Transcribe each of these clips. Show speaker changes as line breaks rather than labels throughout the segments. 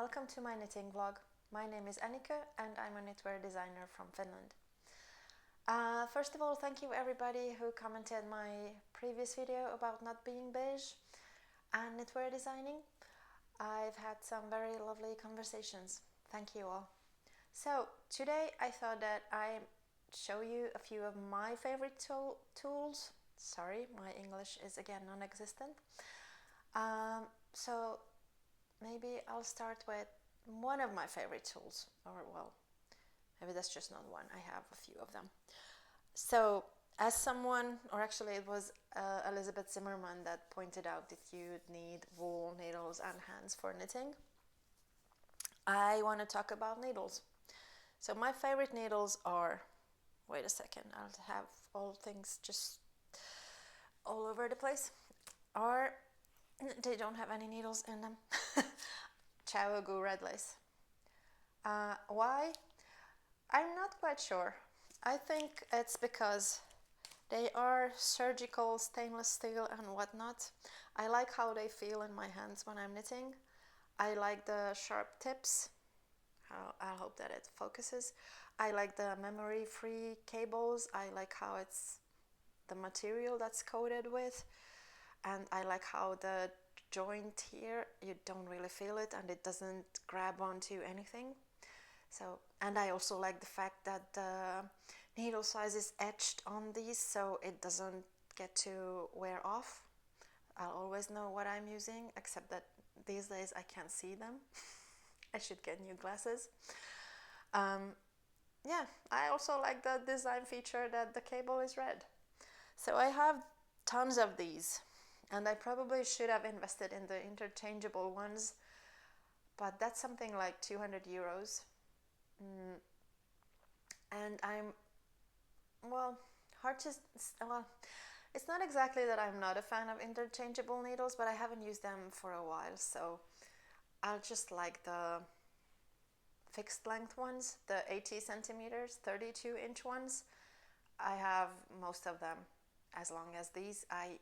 welcome to my knitting vlog. My name is Annika and I'm a knitwear designer from Finland. First of all, thank you everybody who commented my previous video about not being beige and knitwear designing. I've had some very lovely conversations. Thank you all. So today I thought that I'd show you a few of my favorite tools. Sorry, my English is again non-existent. So maybe I'll start with one of my favorite tools, or well, maybe that's just not one, I have a few of them. So as someone, or actually it was Elizabeth Zimmerman that pointed out that you'd need wool, needles and hands for knitting, I want to talk about needles. So my favorite needles are, wait a second, I'll have all things just all over the place, they don't have any needles in them. Chaogu red lace. Why? I'm not quite sure. I think it's because they are surgical stainless steel and whatnot. I like how they feel in my hands when I'm knitting. I like the sharp tips. I hope that it focuses. I like the memory-free cables. I like how it's the material that's coated with. And I like how the joint here, you don't really feel it and it doesn't grab onto anything. So, and I also like the fact that the needle size is etched on these so it doesn't get to wear off. I'll always know what I'm using, except that these days I can't see them. I should get new glasses. Yeah, I also like the design feature that the cable is red. So I have tons of these. And I probably should have invested in the interchangeable ones, but that's something like 200 euros. And well, it's not exactly that I'm not a fan of interchangeable needles, but I haven't used them for a while, so I'll just like the fixed length ones, the 80 centimeters, 32-inch ones. I have most of them as long as these. I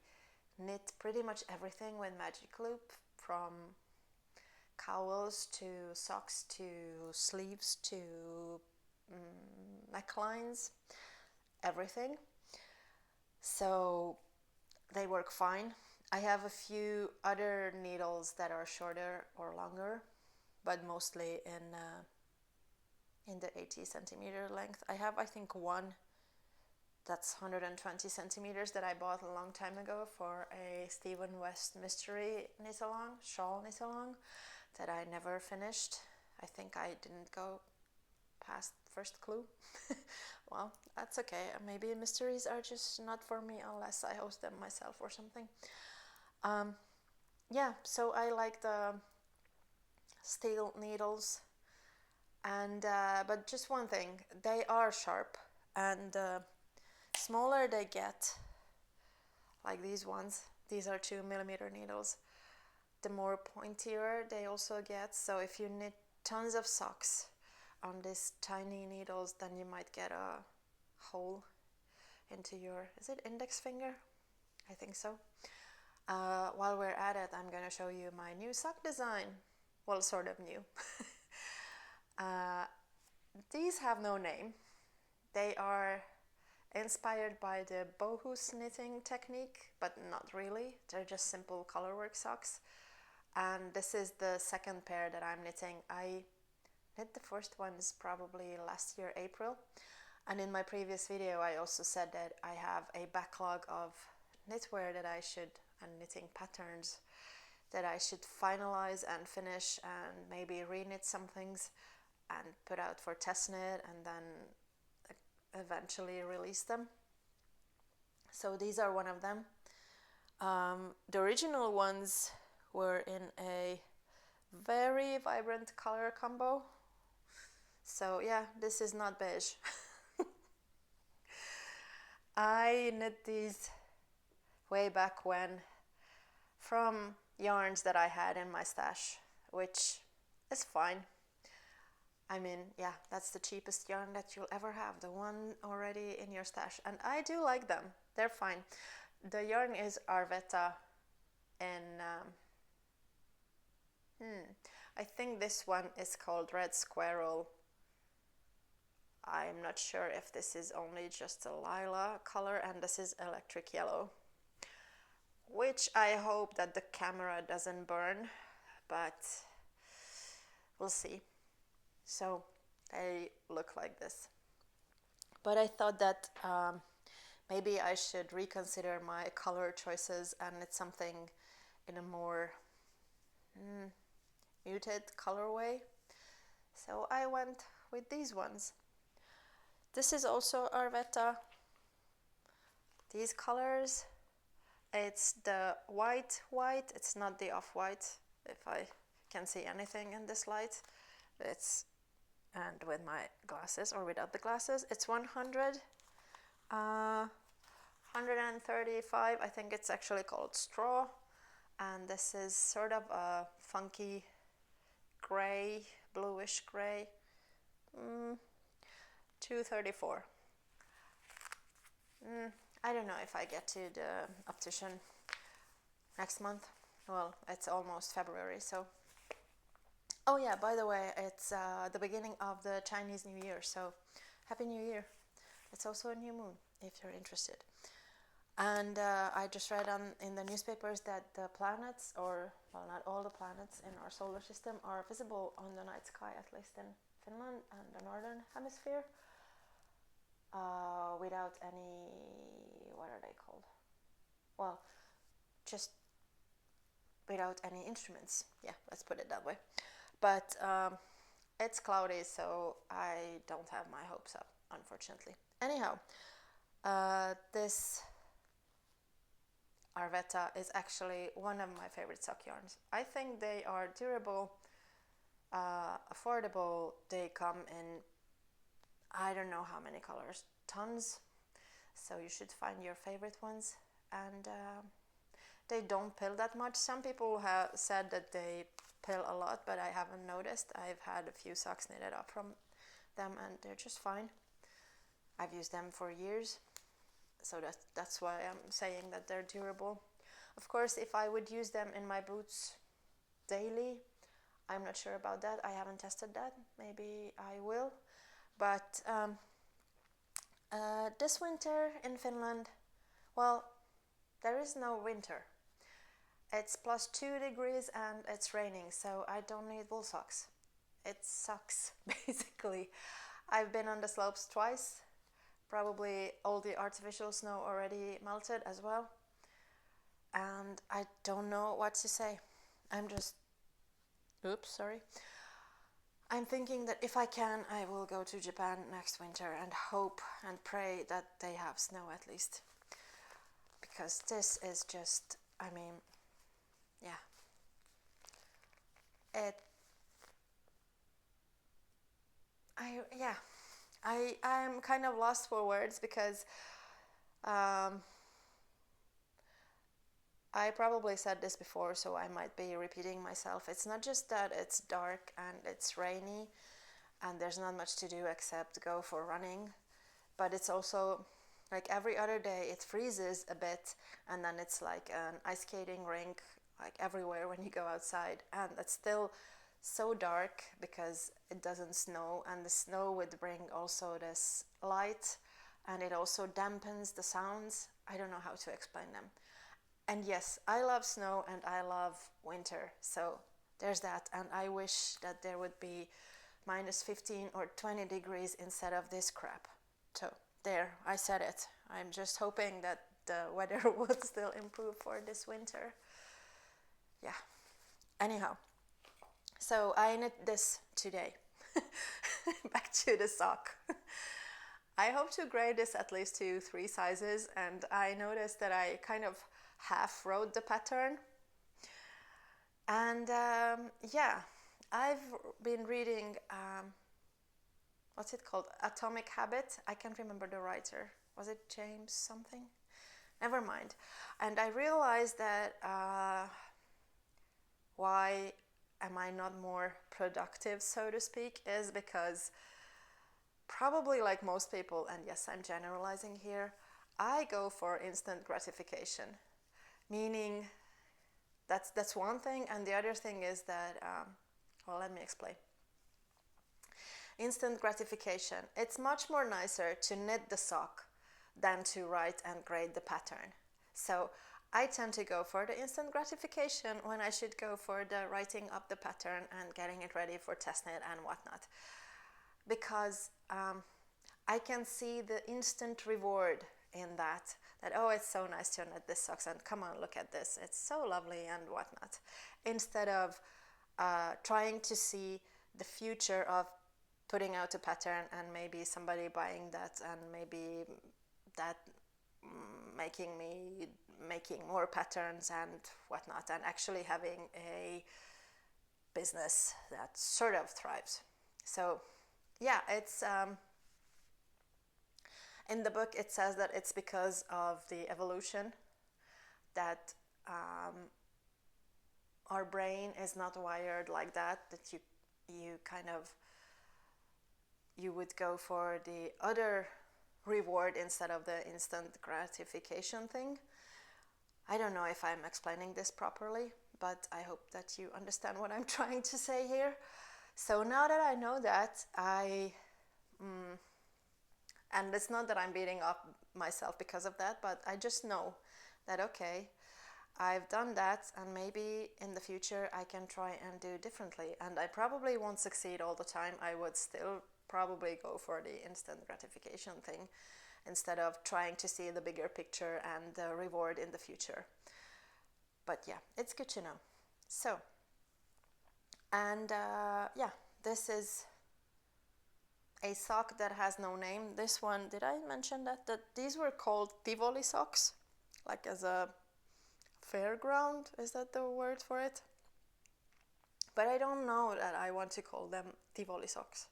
knit pretty much everything with magic loop, from cowls to socks to sleeves to necklines, everything. So they work fine. I have a few other needles that are shorter or longer, but mostly in the 80 centimeter length. I have, I think, one that's 120 centimeters that I bought a long time ago for a Stephen West mystery knit-along, shawl knit-along, that I never finished. I think I didn't go past first clue. Well, that's okay. Maybe mysteries are just not for me unless I host them myself or something. Yeah, so I like the steel needles, and but just one thing, they are sharp, and smaller they get, like these ones, these are 2mm needles, the more pointier they also get. So if you knit tons of socks on these tiny needles, then you might get a hole into your, is it index finger? I think so. While we're at it, I'm gonna show you my new sock design. Well, sort of new. These have no name. They are inspired by the bohus knitting technique, but not really. They're just simple colorwork socks. And this is the second pair that I'm knitting. I knit the first ones probably last year, April. And in my previous video, I also said that I have a backlog of knitwear that and knitting patterns that I should finalize and finish and maybe reknit some things and put out for test knit and then eventually release them. So these are one of them. The original ones were in a very vibrant color combo. So yeah, this is not beige. I knit these way back when from yarns that I had in my stash, which is fine. I mean, yeah, that's the cheapest yarn that you'll ever have, the one already in your stash. And I do like them. They're fine. The yarn is Arvetta in I think this one is called Red Squirrel. I'm not sure if this is only just a lilac color, and this is electric yellow, which I hope that the camera doesn't burn, but we'll see. So they look like this. But I thought that maybe I should reconsider my color choices, and it's something in a more muted colorway. So I went with these ones. This is also Arvetta. These colors, it's the white, it's not the off-white, if I can see anything in this light. It's, and with my glasses or without the glasses, it's 100, 135, I think it's actually called Straw. And this is sort of a funky gray, bluish gray, 234. I don't know if I get to the optician next month. Well, it's almost February, so. Oh yeah, by the way, it's the beginning of the Chinese New Year, so Happy New Year. It's also a new moon, if you're interested. And I just read in the newspapers that the planets, or well, not all the planets in our solar system, are visible on the night sky, at least in Finland and the northern hemisphere, without any, what are they called? Well, just without any instruments. Yeah, let's put it that way. But it's cloudy, so I don't have my hopes up, unfortunately. Anyhow, this Arvetta is actually one of my favorite sock yarns. I think they are durable, affordable. They come in, I don't know how many colors, tons. So you should find your favorite ones. And they don't pill that much. Some people have said that they pill a lot, but I haven't noticed. I've had a few socks knitted up from them, and they're just fine. I've used them for years. So that's why I'm saying that they're durable. Of course, if I would use them in my boots daily, I'm not sure about that. I haven't tested that. Maybe I will. But this winter in Finland, well, there is no winter. It's +2 degrees and it's raining, so I don't need wool socks. It sucks, basically. I've been on the slopes twice. Probably all the artificial snow already melted as well. And I don't know what to say. I'm just... Oops, sorry. I'm thinking that if I can, I will go to Japan next winter and hope and pray that they have snow at least. Because this is just... I mean... Yeah. I'm kind of lost for words because I probably said this before, so I might be repeating myself. It's not just that it's dark and it's rainy and there's not much to do except go for running, but it's also like every other day it freezes a bit and then it's like an ice skating rink like everywhere when you go outside, and it's still so dark because it doesn't snow, and the snow would bring also this light and it also dampens the sounds. I don't know how to explain them. And yes, I love snow and I love winter, so there's that. And I wish that there would be -15 or 20 degrees instead of this crap. So there, I said it. I'm just hoping that the weather would still improve for this winter. Yeah. Anyhow, so I knit this today. Back to the sock. I hope to grade this at least to 3 sizes, and I noticed that I kind of half wrote the pattern. And yeah, I've been reading, what's it called? Atomic Habit. I can't remember the writer. Was it James something? Never mind. And I realized that why am I not more productive, so to speak, is because probably like most people, and yes, I'm generalizing here, I go for instant gratification. Meaning that's one thing, and the other thing is that Well, let me explain. Instant gratification. It's much more nicer to knit the sock than to write and grade the pattern. So I tend to go for the instant gratification when I should go for the writing up the pattern and getting it ready for test knit and whatnot. Because I can see the instant reward in that oh, it's so nice to knit this socks and come on, look at this, it's so lovely and whatnot, instead of trying to see the future of putting out a pattern and maybe somebody buying that and maybe that making more patterns and whatnot, and actually having a business that sort of thrives. So yeah, it's in the book it says that it's because of the evolution that our brain is not wired like that you kind of you would go for the other reward instead of the instant gratification thing. I don't know if I'm explaining this properly, but I hope that you understand what I'm trying to say here. So now that I know that, and it's not that I'm beating up myself because of that, but I just know that, okay, I've done that and maybe in the future I can try and do differently. And I probably won't succeed all the time. I would still probably go for the instant gratification thing instead of trying to see the bigger picture and the reward in the future. But yeah, it's good to know. So, and yeah, this is a sock that has no name. This one, did I mention that these were called Tivoli socks? Like as a fairground, is that the word for it? But I don't know that I want to call them Tivoli socks.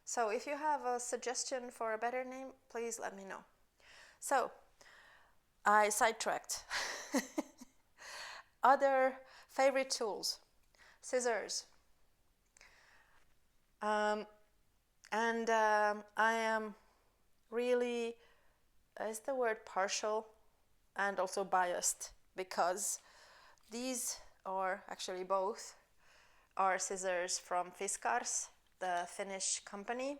So if you have a suggestion for a better name, please let me know. So I sidetracked. Other favorite tools: scissors. I am really, is the word partial and also biased, because these are actually both are scissors from Fiskars, the Finnish company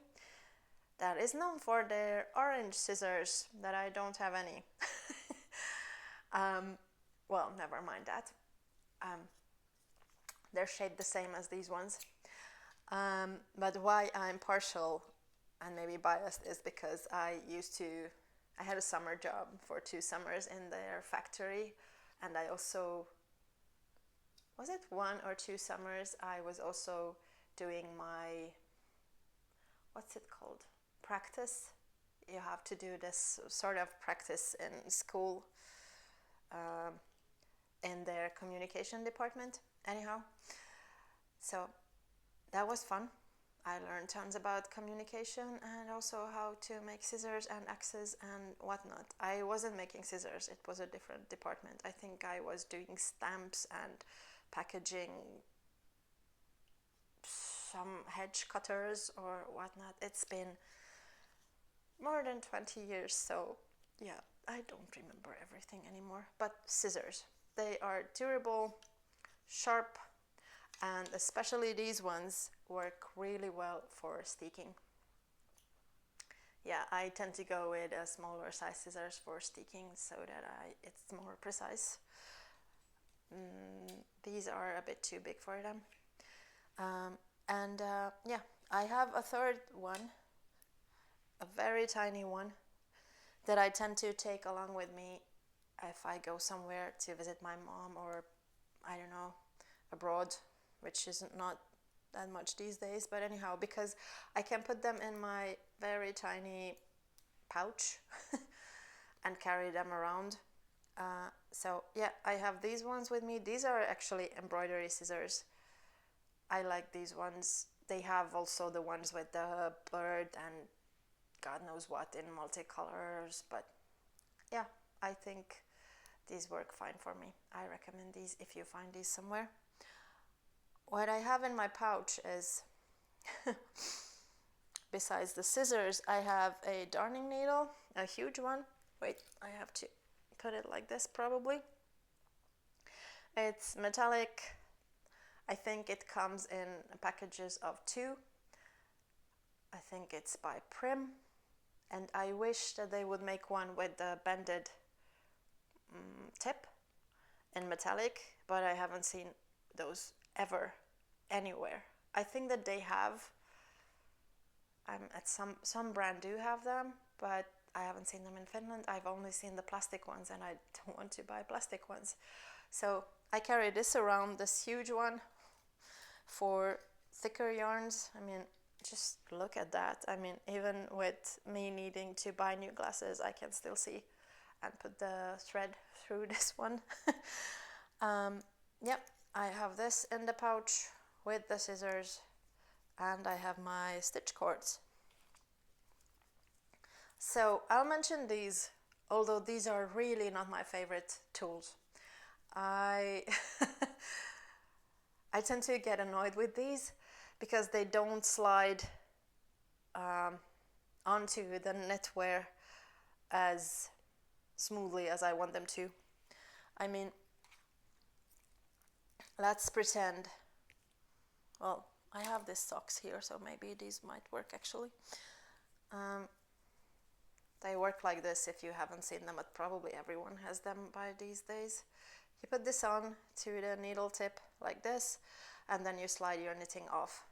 that is known for their orange scissors that I don't have any. Well, never mind that. They're shaped the same as these ones. But why I'm partial and maybe biased is because I had a summer job for 2 summers in their factory, and I also, was it 1 or 2 summers, I was also doing my, what's it called? Practice. You have to do this sort of practice in school, in their communication department. Anyhow, so that was fun. I learned tons about communication and also how to make scissors and axes and whatnot. I wasn't making scissors, it was a different department. I think I was doing stamps and packaging, some hedge cutters or whatnot. It's been more than 20 years, so yeah, I don't remember everything anymore. But scissors, they are durable, sharp, and especially these ones work really well for steeking. Yeah, I tend to go with a smaller size scissors for steeking so that it's more precise. These are a bit too big for them. Yeah, I have a third one, a very tiny one, that I tend to take along with me if I go somewhere to visit my mom or, I don't know, abroad, which isn't not that much these days, but anyhow, because I can put them in my very tiny pouch and carry them around. So yeah, I have these ones with me. These are actually embroidery scissors. I like these ones. They have also the ones with the bird and God knows what in multicolors, but yeah, I think these work fine for me. I recommend these if you find these somewhere. What I have in my pouch is, besides the scissors, I have a darning needle, a huge one. Wait, I have to put it like this probably. It's metallic I think it comes in packages of 2. I think it's by Prim, and I wish that they would make one with the bended tip in metallic, but I haven't seen those ever anywhere. I think that they have, at some brand do have them, but I haven't seen them in Finland. I've only seen the plastic ones, and I don't want to buy plastic ones. So I carry this around, this huge one, for thicker yarns. I mean, just look at that. I mean, even with me needing to buy new glasses, I can still see and put the thread through this one. Yep, I have this in the pouch with the scissors, and I have my stitch cords. So I'll mention these, although these are really not my favorite tools. I I tend to get annoyed with these because they don't slide onto the knitwear as smoothly as I want them to. I mean, let's pretend, well, I have these socks here, so maybe these might work actually. They work like this. If you haven't seen them, but probably everyone has them by these days. You put this on to the needle tip like this, and then you slide your knitting off,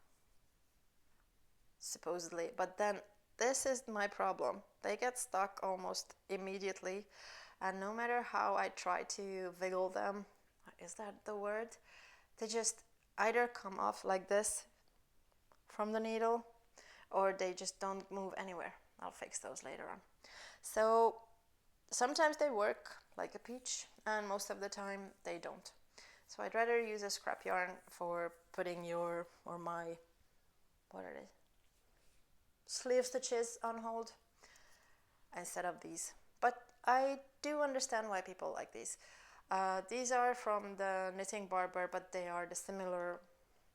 supposedly. But then this is my problem. They get stuck almost immediately, and no matter how I try to wiggle them, is that the word? They just either come off like this from the needle, or they just don't move anywhere. I'll fix those later on. So sometimes they work like a peach, and most of the time they don't. So I'd rather use a scrap yarn for putting your, or my, what are they? Sleeve stitches on hold instead of these. But I do understand why people like these. These are from the Knitting Barber, but they are the similar,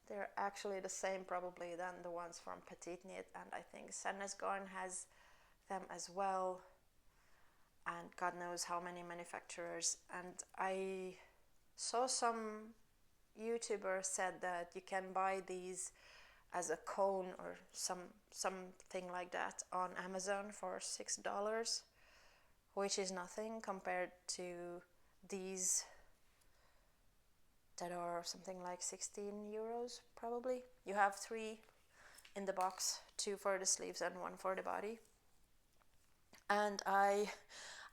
they're actually the same probably than the ones from Petite Knit, and I think Sennes Garn has them as well, and God knows how many manufacturers. And I saw some YouTuber said that you can buy these as a cone or something like that on Amazon for $6, which is nothing compared to these that are something like 16 euros probably. You have 3 in the box, 2 for the sleeves and 1 for the body. And I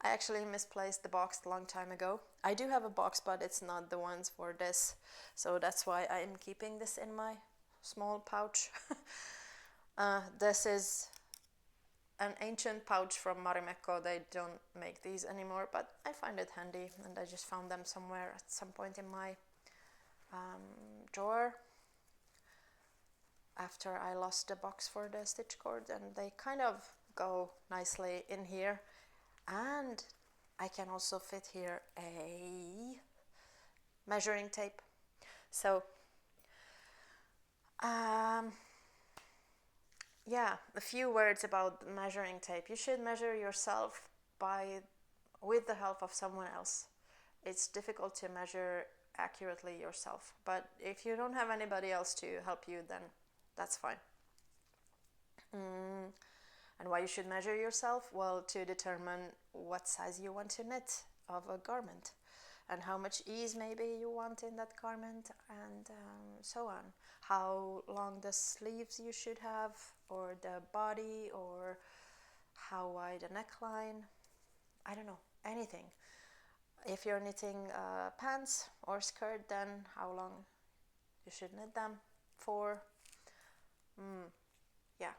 actually misplaced the box a long time ago. I do have a box, but it's not the ones for this, so that's why I'm keeping this in my small pouch. This is an ancient pouch from Marimekko. They don't make these anymore, but I find it handy, and I just found them somewhere at some point in my drawer after I lost the box for the stitch cord, and they kind of go nicely in here. And I can also fit here a measuring tape. So yeah, a few words about the measuring tape. You should measure yourself with the help of someone else. It's difficult to measure accurately yourself, but if you don't have anybody else to help you, then that's fine. And why you should measure yourself? Well, to determine what size you want to knit of a garment, and how much ease maybe you want in that garment, and so on. How long the sleeves you should have, or the body, or how wide a neckline. I don't know, anything. If you're knitting pants or skirt, then how long you should knit them for. Yeah,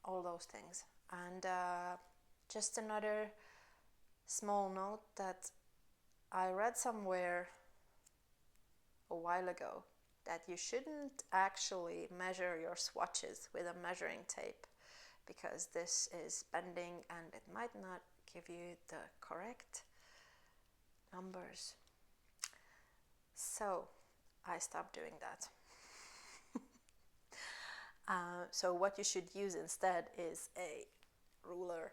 all those things. And just another small note that I read somewhere a while ago, that you shouldn't actually measure your swatches with a measuring tape, because this is bending and it might not give you the correct numbers. So I stopped doing that. So what you should use instead is a ruler,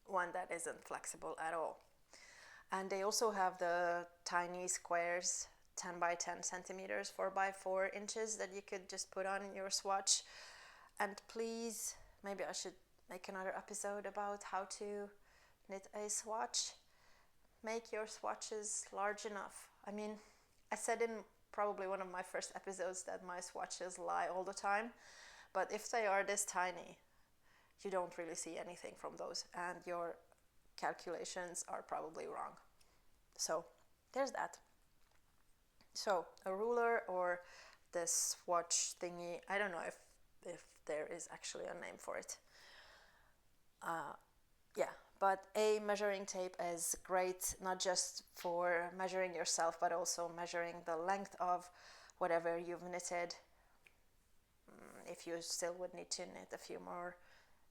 one that isn't flexible at all. And they also have the tiny squares 10 by 10 centimeters, 4 by 4 inches that you could just put on your swatch. And please, maybe I should make another episode about how to knit a swatch. Make your swatches large enough. I mean, I said in probably one of my first episodes that my swatches lie all the time, but if they are this tiny, you don't really see anything from those, and your calculations are probably wrong. So there's that. So a ruler or this swatch thingy, I don't know if there is actually a name for it. Yeah, but a measuring tape is great, not just for measuring yourself, but also measuring the length of whatever you've knitted. If you still would need to knit a few more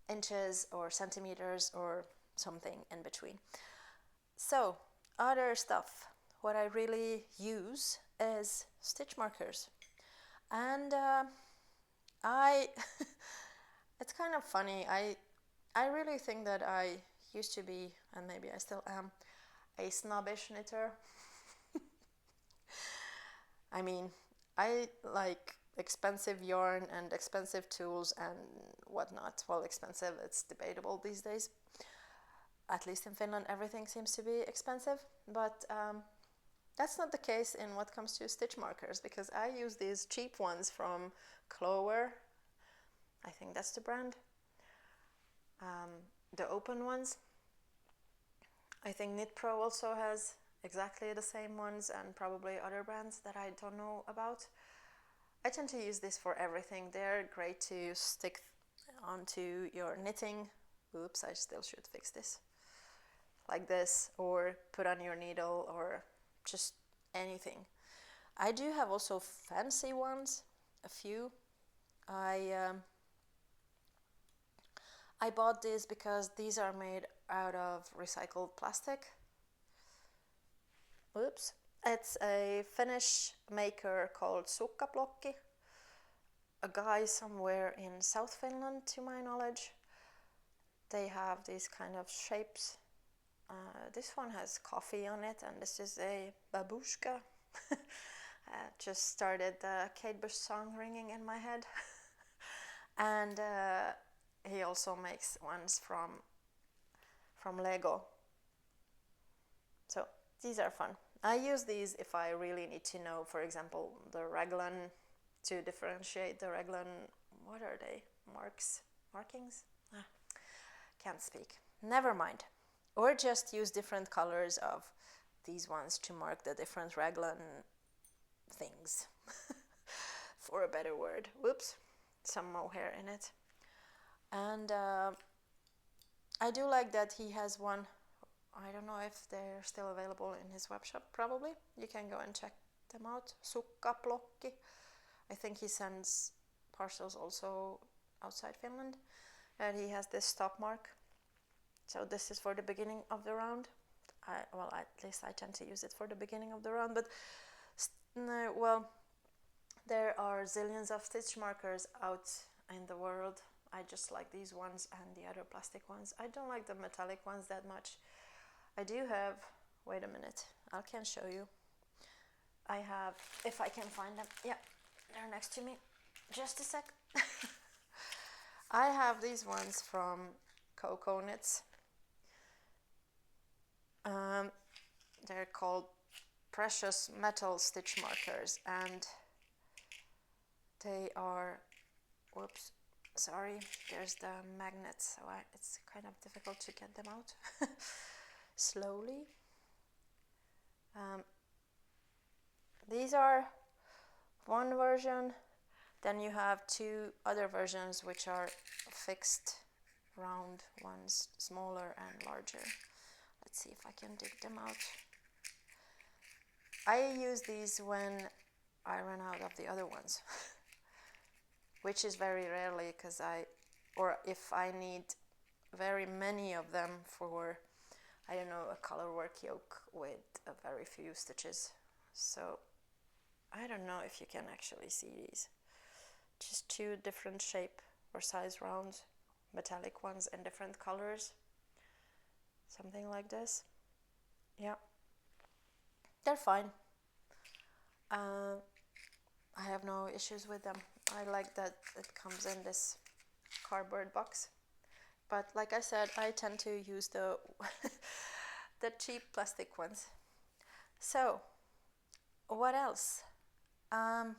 inches or centimeters or something in between. So, other stuff. What I really use is stitch markers. And it's kind of funny. I really think that I used to be, and maybe I still am, a snobbish knitter. I mean, I like expensive yarn and expensive tools and whatnot. Well, expensive, it's debatable these days. At least in Finland, everything seems to be expensive. But that's not the case in what comes to stitch markers, because I use these cheap ones from Colorwork. I think that's the brand. The open ones. I think Knit Pro also has exactly the same ones, and probably other brands that I don't know about. I tend to use this for everything. They're great to stick onto your knitting. Oops, I still should fix this. Like this, or put on your needle, or just anything. I do have also fancy ones, a few. I bought these because these are made out of recycled plastic. Oops. It's a Finnish maker called Sukkablokki. A guy somewhere in South Finland, to my knowledge. They have these kind of shapes. This one has coffee on it, and this is a babushka. Just started the Kate Bush song ringing in my head. And he also makes ones from Lego. So these are fun. I use these if I really need to know, for example, the raglan, to differentiate the raglan. What are they? Markings? Can't speak. Never mind. Or just use different colors of these ones to mark the different raglan things. For a better word. Whoops. Some mohair in it. And I do like that he has one. I don't know if they're still available in his web shop, probably. You can go and check them out. Sukkablokki. I think he sends parcels also outside Finland. And he has this stop mark. So this is for the beginning of the round. At least I tend to use it for the beginning of the round. But, there are zillions of stitch markers out in the world. I just like these ones and the other plastic ones. I don't like the metallic ones that much. I do have, wait a minute, I can show you. I have, if I can find them, yeah, they're next to me. Just a sec. I have these ones from Coco Knits. They're called precious metal stitch markers, and they are, whoops, sorry, there's the magnet, so it's kind of difficult to get them out slowly. These are one version, then you have two other versions which are fixed round ones, smaller and larger. Let's see if I can dig them out. I use these when I run out of the other ones, which is very rarely, or if I need very many of them for, I don't know, a Colorwork yoke with a very few stitches. So I don't know if you can actually see these. Just two different shape or size rounds, metallic ones in different colors. Something like this. Yeah. They're fine. I have no issues with them. I like that it comes in this cardboard box. But like I said, I tend to use the the cheap plastic ones. So, what else? Um,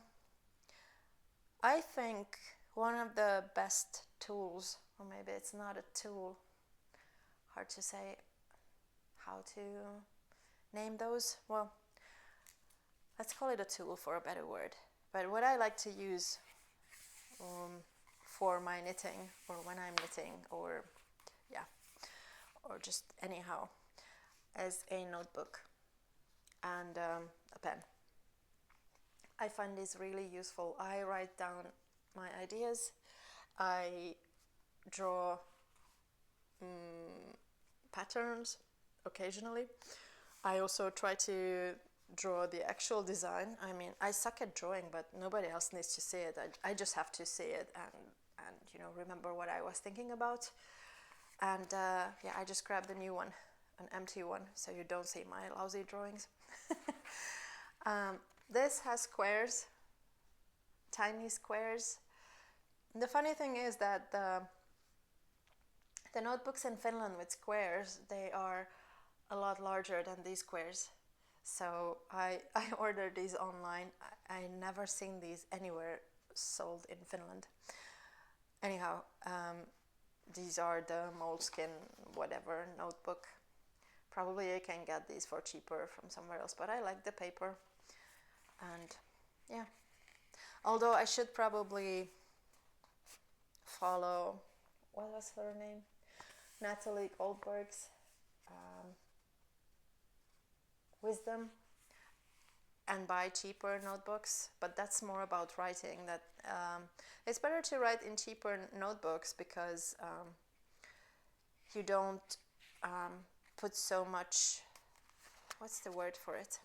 I think one of the best tools, or maybe it's not a tool, hard to say how to name those. Well, let's call it a tool for a better word. But what I like to use for my knitting, or when I'm knitting, or yeah, or just anyhow, is a notebook and a pen. I find this really useful. I write down my ideas. I draw patterns occasionally. I also try to draw the actual design. I mean, I suck at drawing, but nobody else needs to see it. I just have to see it and you know, remember what I was thinking about. And yeah, I just grabbed a new one, an empty one, so you don't see my lousy drawings. This has squares, tiny squares. The funny thing is that the notebooks in Finland with squares, they are a lot larger than these squares. So I ordered these online. I never seen these anywhere sold in Finland. Anyhow, these are the Moleskine whatever notebook. Probably I can get these for cheaper from somewhere else, but I like the paper. And yeah, although I should probably follow, what was her name? Natalie Goldberg's wisdom and buy cheaper notebooks, but that's more about writing. That it's better to write in cheaper notebooks because you don't put so much, what's the word for it?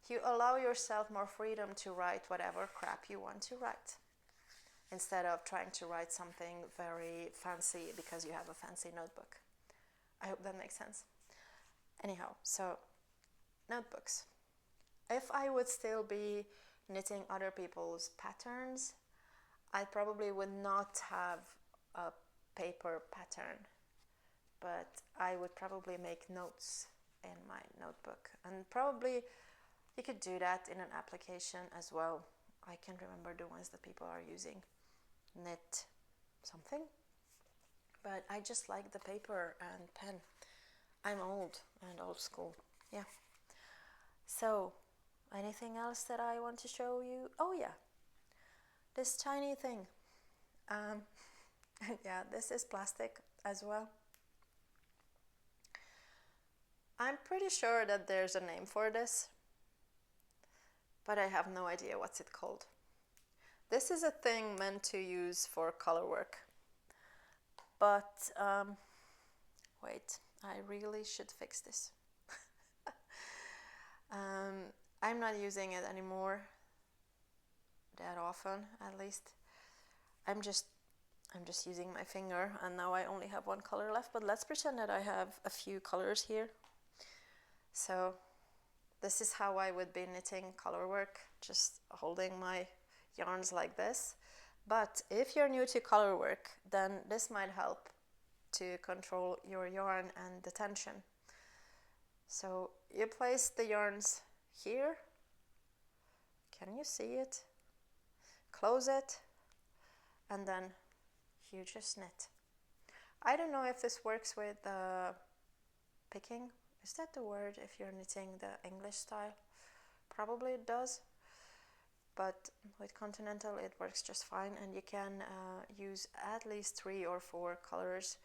You allow yourself more freedom to write whatever crap you want to write, instead of trying to write something very fancy because you have a fancy notebook. I hope that makes sense. Anyhow, so notebooks. If I would still be knitting other people's patterns, I probably would not have a paper pattern, but I would probably make notes in my notebook. And probably you could do that in an application as well. I can't remember the ones that people are using. Knit something. But I just like the paper and pen. I'm old and old school. Yeah. So, anything else that I want to show you? Oh yeah, this tiny thing. Yeah, this is plastic as well. I'm pretty sure that there's a name for this, but I have no idea what's it called. This is a thing meant to use for Colorwork. But, wait, I really should fix this. I'm not using it anymore that often, at least. I'm just using my finger, and now I only have one color left, but let's pretend that I have a few colors here. So this is how I would be knitting Colorwork, just holding my yarns like this. But if you're new to Colorwork, then this might help to control your yarn and the tension. So you place the yarns here. Can you see it? Close it, and then you just knit. I don't know if this works with picking. Is that the word if you're knitting the English style? Probably it does. But with continental it works just fine, and you can use at least 3 or 4 colors.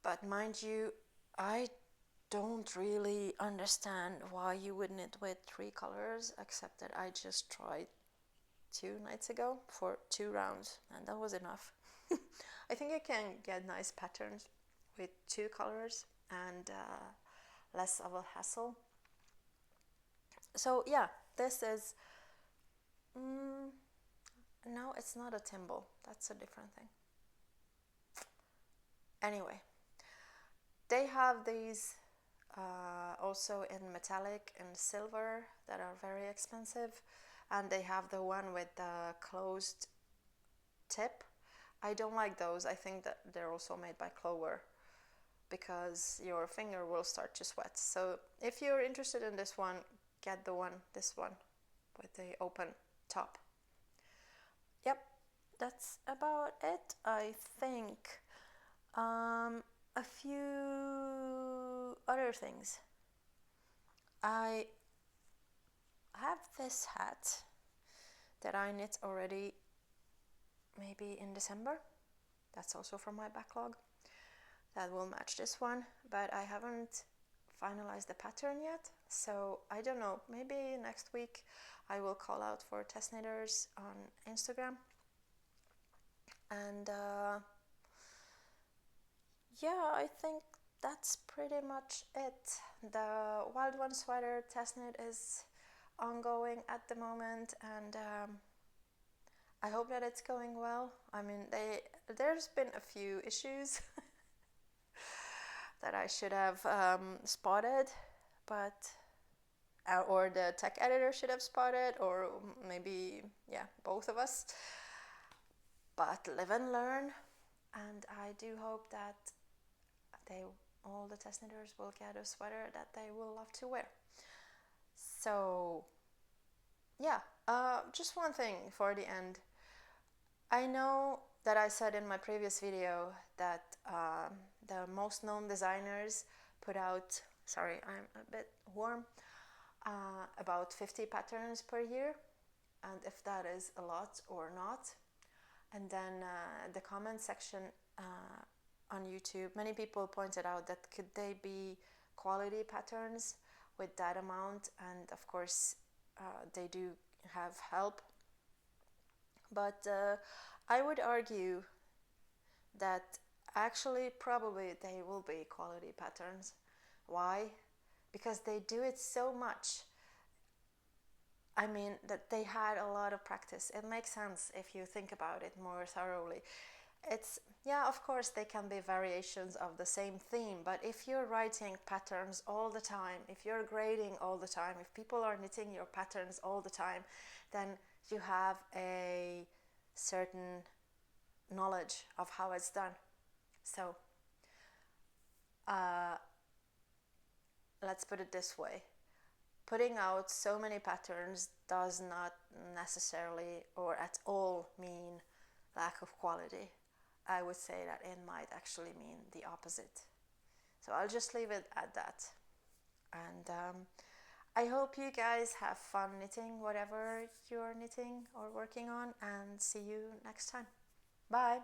But mind you, I don't really understand why you would knit with 3 colors, except that I just tried 2 nights ago for 2 rounds, and that was enough. I think I can get nice patterns with 2 colors and less of a hassle. So yeah, this is no, it's not a thimble, that's a different thing. Anyway, They have these also in metallic and silver that are very expensive, and they have the one with the closed tip. I don't like those. I think that they're also made by Colorwork because your finger will start to sweat. So if you're interested in this one, get this one with the open top. Yep, that's about it, I think. A few other things. I have this hat that I knit already maybe in December. That's also from my backlog. That will match this one, but I haven't finalized the pattern yet, so I don't know, maybe next week I will call out for test knitters on Instagram. And yeah, I think that's pretty much it. The Wild One sweater test knit is ongoing at the moment, and I hope that it's going well. I mean, there's been a few issues that I should have spotted, but or the tech editor should have spotted, or maybe, yeah, both of us. But live and learn, and I do hope that all the test knitters will get a sweater that they will love to wear. So yeah, just one thing for the end. I know that I said in my previous video that the most known designers put out, sorry, I'm a bit warm, about 50 patterns per year, and if that is a lot or not. And then the comment section on YouTube, many people pointed out that could they be quality patterns with that amount, and of course they do have help, but I would argue that actually probably they will be quality patterns. Why? Because they do it so much. I mean, that they had a lot of practice. It makes sense if you think about it more thoroughly. It's, yeah, of course they can be variations of the same theme, but if you're writing patterns all the time, if you're grading all the time, if people are knitting your patterns all the time, then you have a certain knowledge of how it's done. So let's put it this way. Putting out so many patterns does not necessarily or at all mean lack of quality. I would say that it might actually mean the opposite. So I'll just leave it at that. And I hope you guys have fun knitting whatever you're knitting or working on, and see you next time. Bye!